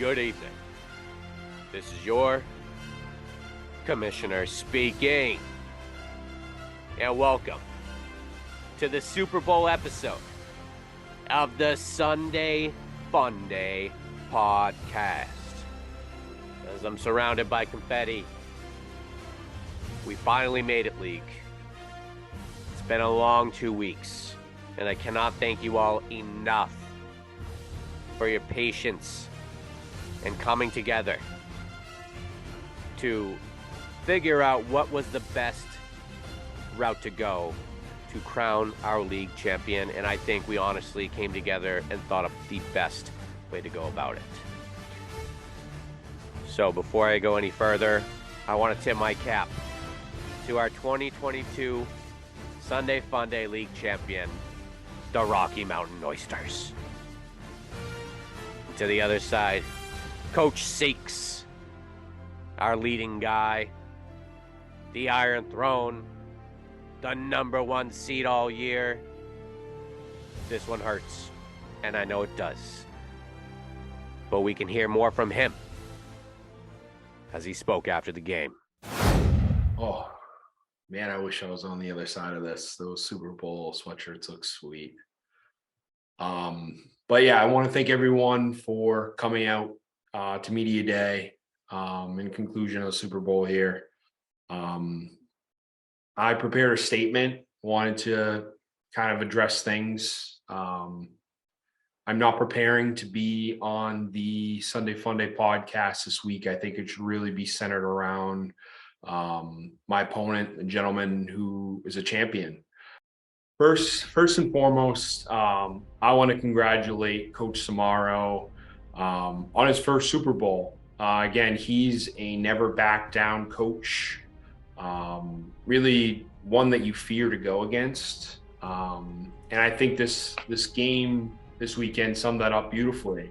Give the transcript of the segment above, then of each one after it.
Good evening. This is your commissioner speaking. And welcome to the Super Bowl episode of the Sunday Funday podcast. As I'm surrounded by confetti, we finally made it, League. It's been a long 2 weeks, and I cannot thank you all enough for your patience and coming together to figure out what was the best route to go to crown our league champion. And I think we honestly came together and thought of the best way to go about it. So before I go any further, I want to tip my cap to our 2022 Sunday Funday League champion, the Rocky Mountain Oysters. To the other side, Coach Seeks, our leading guy, the Iron Throne, the #1 seed all year. This one hurts, and I know it does. But we can hear more from him as he spoke after the game. Oh, man, I wish I was on the other side of this. Those Super Bowl sweatshirts look sweet. But yeah, I want to thank everyone for coming out to Media Day in conclusion of the Super Bowl here. I prepared a statement, wanted to kind of address things. I'm not preparing to be on the Sunday Funday podcast this week. I think it should really be centered around my opponent, the gentleman who is a champion. First and foremost, I want to congratulate Coach Samaro on his first Super Bowl. Again, he's a never back down coach, really one that you fear to go against. And I think this game this weekend summed that up beautifully.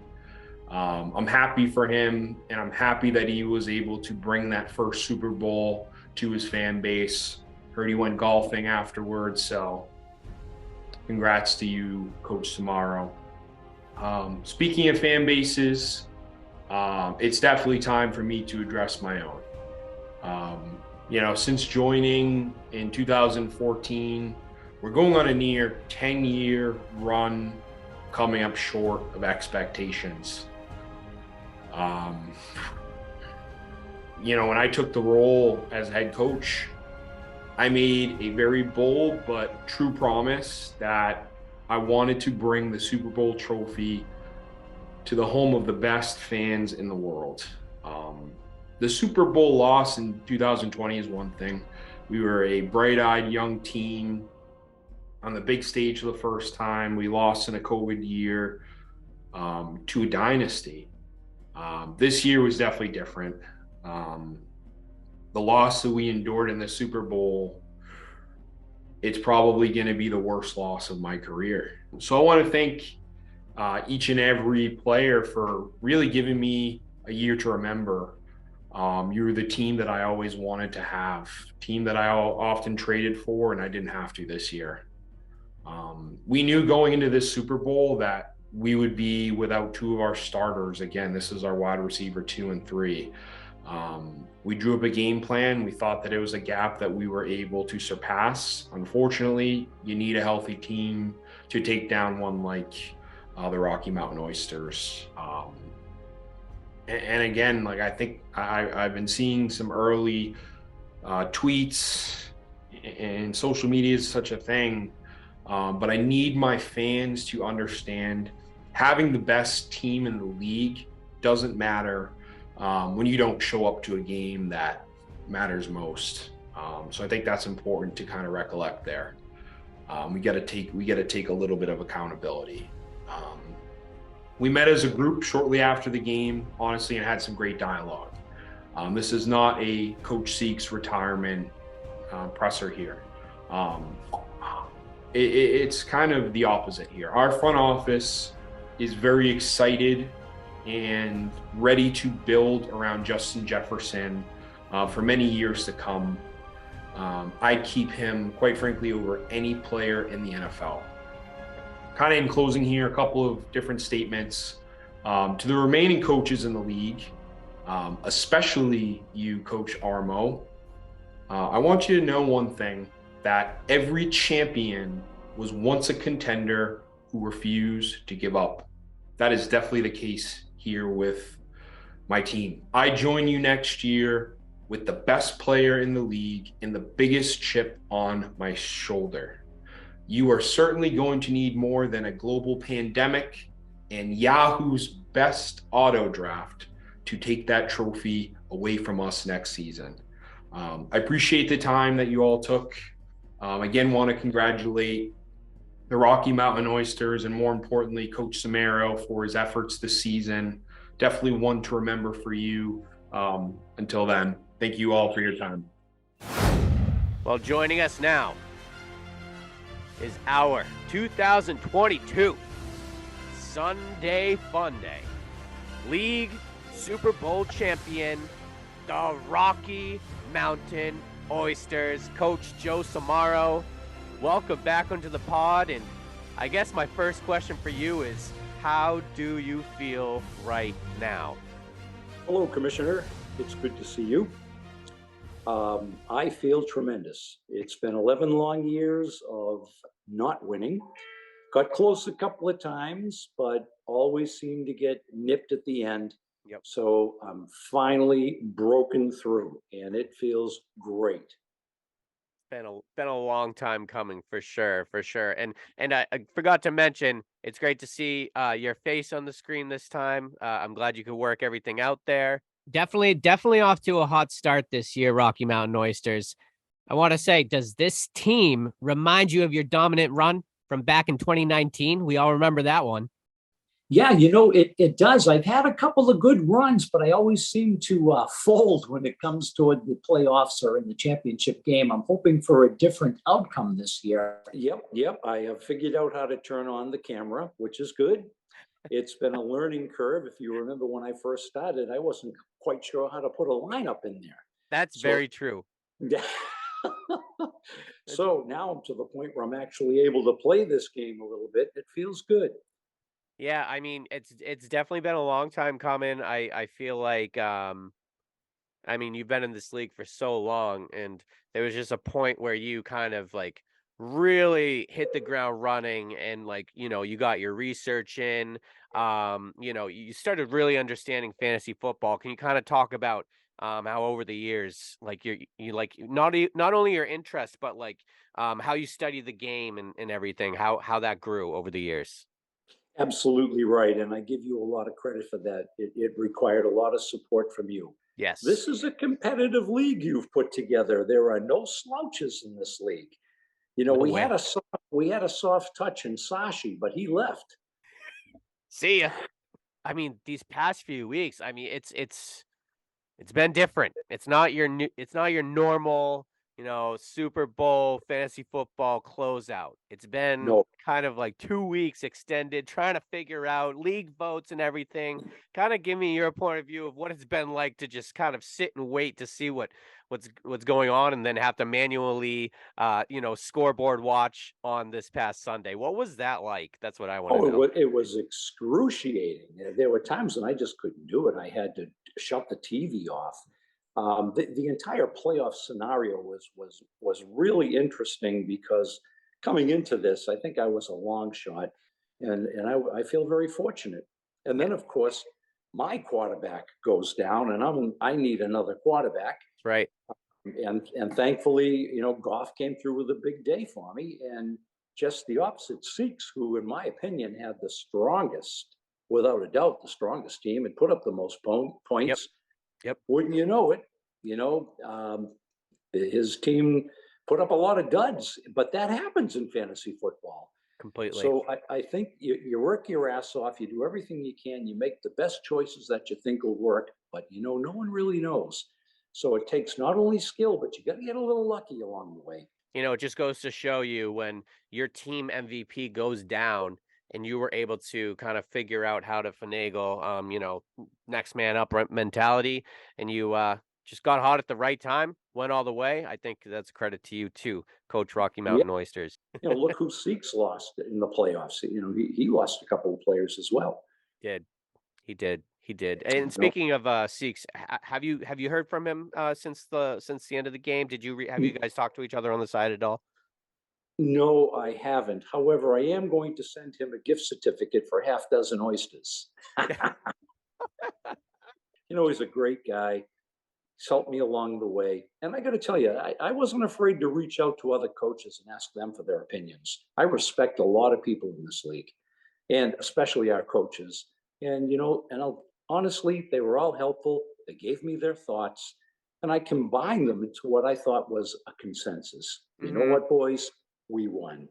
I'm happy for him, and I'm happy that he was able to bring that first Super Bowl to his fan base. Heard he went golfing afterwards, so congrats to you, Coach Samaro. Speaking of fan bases, it's definitely time for me to address my own. Since joining in 2014, we're going on a near 10-year run, coming up short of expectations. When I took the role as head coach, I made a very bold but true promise that I wanted to bring the Super Bowl trophy to the home of the best fans in the world. The Super Bowl loss in 2020 is one thing. We were a bright-eyed young team on the big stage for the first time. We lost in a COVID year to a dynasty. This year was definitely different. The loss that we endured in the Super Bowl, it's probably going to be the worst loss of my career. So I want to thank each and every player for really giving me a year to remember. You were the team that I always wanted to have, team that I often traded for, and I didn't have to this year. We knew going into this Super Bowl that we would be without two of our starters. Again, this is our wide receiver 2 and 3. We drew up a game plan. We thought that it was a gap that we were able to surpass. Unfortunately, you need a healthy team to take down one like the Rocky Mountain Oysters. And again, I think I've been seeing some early tweets, and social media is such a thing. But I need my fans to understand having the best team in the league doesn't matter when you don't show up to a game that matters most. So I think that's important to kind of recollect there. We got to take a little bit of accountability. We met as a group shortly after the game, honestly, and had some great dialogue. This is not a Coach Seeks retirement presser here. It's kind of the opposite here. Our front office is very excited and ready to build around Justin Jefferson for many years to come. I'd keep him, quite frankly, over any player in the NFL. Kind of in closing here, a couple of different statements. To the remaining coaches in the league, especially you, Coach Armo, I want you to know one thing, that every champion was once a contender who refused to give up. That is definitely the case here with my team. I join you next year with the best player in the league and the biggest chip on my shoulder. You are certainly going to need more than a global pandemic and Yahoo's best auto draft to take that trophy away from us next season. I appreciate the time that you all took. Again, want to congratulate the Rocky Mountain Oysters and, more importantly, Coach Samaro for his efforts this season. Definitely one to remember for you. Until then, thank you all for your time. Well, joining us now is our 2022 Sunday Funday League Super Bowl champion, the Rocky Mountain Oysters, Coach Joe Samaro. Welcome back onto the pod, and I guess my first question for you is, how do you feel right now? Hello, Commissioner. It's good to see you. I feel tremendous. It's been 11 long years of not winning. Got close a couple of times, but always seemed to get nipped at the end. Yep. So I'm finally broken through, and it feels great. Been a long time coming, for sure. And I forgot to mention, it's great to see your face on the screen this time. I'm glad you could work everything out there. Definitely off to a hot start this year, Rocky Mountain Oysters. I want to say, does this team remind you of your dominant run from back in 2019? We all remember that one. Yeah, it does. I've had a couple of good runs, but I always seem to fold when it comes to the playoffs or in the championship game. I'm hoping for a different outcome this year. Yep. I have figured out how to turn on the camera, which is good. It's been a learning curve. If you remember when I first started, I wasn't quite sure how to put a lineup in there. That's very true. So now I'm to the point where I'm actually able to play this game a little bit. It feels good. Yeah, I mean, it's definitely been a long time coming. I feel like I mean, you've been in this league for so long, and there was just a point where you kind of like really hit the ground running, and like, you got your research in. You started really understanding fantasy football. Can you kind of talk about how over the years, like you like not only your interest, but like how you study the game and everything, how that grew over the years? Absolutely right. And I give you a lot of credit for that. It required a lot of support from you. Yes. This is a competitive league you've put together. There are no slouches in this league. No we way. had a soft touch in Sashi, but he left. See ya. I mean, these past few weeks, I mean, it's been different. It's not your normal, Super Bowl fantasy football closeout. It's been No. kind of like 2 weeks extended, trying to figure out league votes and everything. Kind of give me your point of view of what it's been like to just kind of sit and wait to see what's going on, and then have to manually scoreboard watch on this past Sunday. What was that like? That's what I want to know. It was excruciating. There were times when I just couldn't do it. I had to shut the TV off. The entire playoff scenario was really interesting because coming into this, I think I was a long shot, and I feel very fortunate. And then, of course, my quarterback goes down, and I need another quarterback. Right. And thankfully, Goff came through with a big day for me, and just the opposite. Sikhs, who, in my opinion, had the strongest, without a doubt, the strongest team, and put up the most points. Yep. Wouldn't you know it? His team put up a lot of duds, but that happens in fantasy football. Completely. So I think you work your ass off. You do everything you can. You make the best choices that you think will work, but no one really knows. So it takes not only skill, but you got to get a little lucky along the way. It just goes to show you, when your team MVP goes down and you were able to kind of figure out how to finagle, next man up mentality, and you just got hot at the right time, went all the way. I think that's a credit to you too, Coach Rocky Mountain Oysters. Look who Seeks lost in the playoffs. He lost a couple of players as well. Did. He did. He did. And speaking of Seeks, have you heard from him since the end of the game? Did you have you guys talked to each other on the side at all? No, I haven't. However, I am going to send him a gift certificate for half dozen oysters. He's a great guy. He's helped me along the way. And I got to tell you, I wasn't afraid to reach out to other coaches and ask them for their opinions. I respect a lot of people in this league, and especially our coaches. And, honestly, they were all helpful. They gave me their thoughts, and I combined them into what I thought was a consensus. You know what, boys? We won.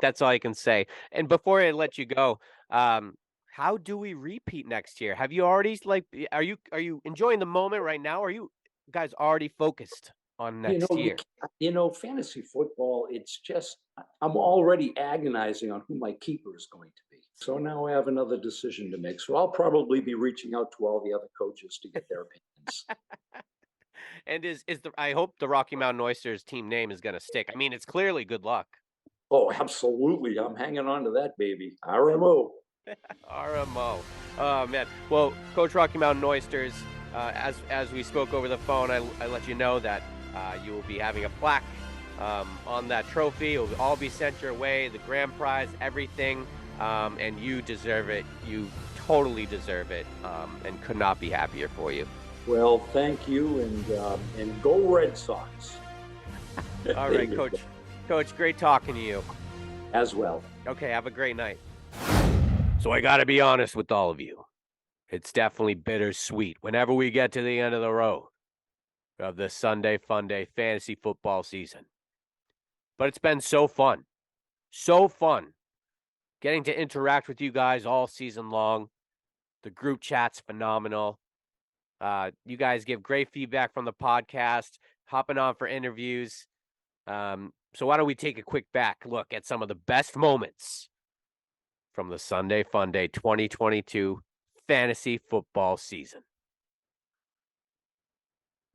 That's all I can say. And before I let you go, how do we repeat next year? Have you already are you enjoying the moment right now? Or are you guys already focused on next year? Fantasy football, it's just, I'm already agonizing on who my keeper is going to be. So now I have another decision to make. So I'll probably be reaching out to all the other coaches to get their opinions. And I hope the Rocky Mountain Oysters team name is going to stick. I mean, it's clearly good luck. Oh, absolutely. I'm hanging on to that, baby. RMO. RMO. Oh, man. Well, Coach Rocky Mountain Oysters, as we spoke over the phone, I let you know that you will be having a plaque on that trophy. It will all be sent your way, the grand prize, everything, and you deserve it. You totally deserve it, and could not be happier for you. Well, thank you, and go Red Sox. All right, Coach. Coach, great talking to you. As well. Okay, have a great night. So I got to be honest with all of you. It's definitely bittersweet whenever we get to the end of the road of the Sunday Funday fantasy football season. But it's been so fun. So fun getting to interact with you guys all season long. The group chat's phenomenal. You guys give great feedback from the podcast, hopping on for interviews. So why don't we take a quick back look at some of the best moments from the Sunday Funday 2022 fantasy football season.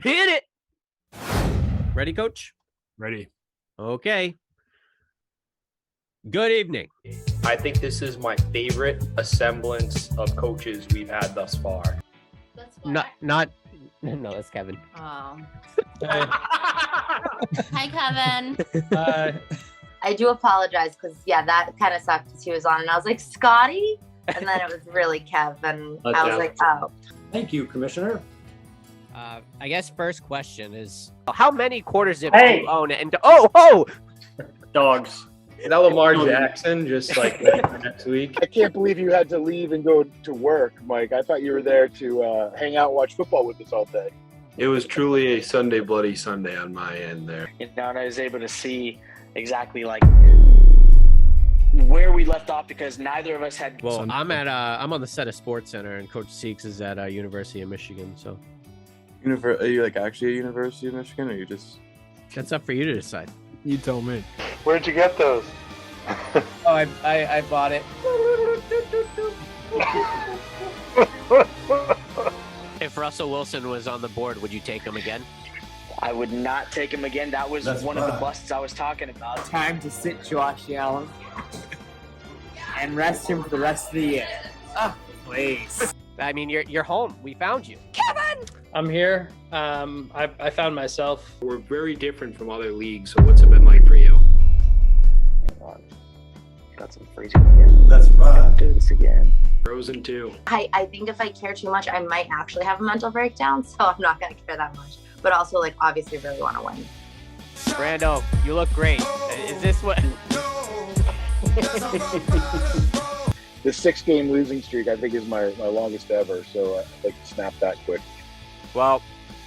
Hit it! Ready, Coach? Ready. Okay. Good evening. I think this is my favorite assemblance of coaches we've had thus far. No, that's Kevin. Oh. Hi, Kevin. I do apologize because, that kind of sucked because he was on and I was like, Scotty? And then it was really Kev. And I was like, oh. Thank you, Commissioner. I guess first question is, how many quarters do you own? And oh! Dogs. Is that Lamar Jackson just like next week? I can't believe you had to leave and go to work, Mike. I thought you were there to hang out and watch football with us all day. It was truly a Sunday Bloody Sunday on my end there. And I was able to see exactly where we left off because neither of us had. Well, I'm on the set of Sports Center, and Coach Seeks is at University of Michigan. So, are you actually at University of Michigan, or you just? That's up for you to decide. You tell me. Where'd you get those? Oh, I bought it. If Russell Wilson was on the board, would you take him again? I would not take him again. That was one of the busts I was talking about. Time to sit Josh Allen and rest him for the rest of the year. Oh, please. I mean, you're home. We found you. Kevin! I'm here. I found myself. We're very different from other leagues, so what's it been like for you? Got some freezing again. That's right. Do this again. Frozen too. I think if I care too much, I might actually have a mental breakdown. So I'm not going to care that much. But also, obviously really want to win. Brando, you look great. Is this what... The 6-game losing streak, I think, is my longest ever. So I'd like to snap that quick. Well,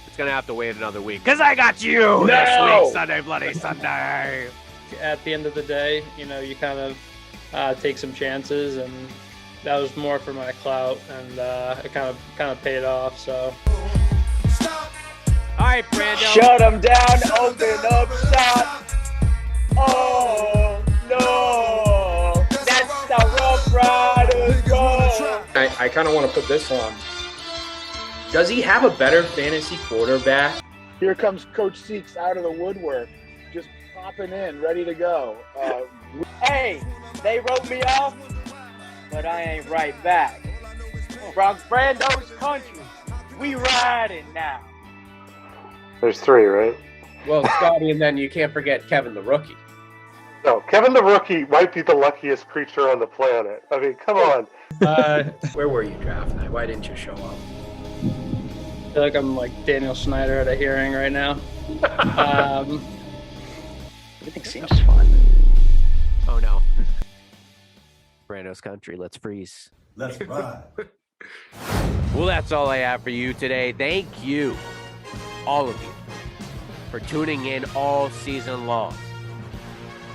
it's going to have to wait another week. Because I got you this week, Sunday Bloody Sunday. At the end of the day, you kind of take some chances, and that was more for my clout, and it kind of paid off. So. All right, Brando. Shut him down. Open up shop. Oh no! That's the Rough Riders go. I kind of want to put this on. Does he have a better fantasy quarterback? Here comes Coach Seeks out of the woodwork, just popping in, ready to go. Hey, they wrote me off, but I ain't right back. Bronx Brando's country. We riding now. There's 3, right? Well, Scotty, and then you can't forget Kevin the Rookie. No, Kevin the Rookie might be the luckiest creature on the planet. I mean, come on. Where were you draft night? Why didn't you show up? I feel like I'm like Daniel Snyder at a hearing right now. Everything seems fun. Oh no. Brando's country, let's freeze. Let's ride. Well, that's all I have for you today. Thank you, all of you, for tuning in all season long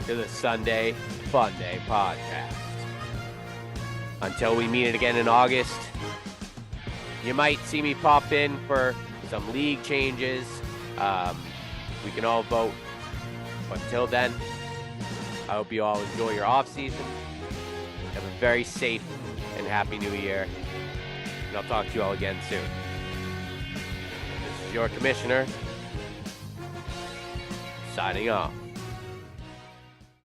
to the Sunday Funday podcast. Until we meet again in August, you might see me pop in for some league changes. We can all vote. But until then, I hope you all enjoy your off season. Have a very safe and happy new year. And I'll talk to you all again soon. This is your commissioner, signing off.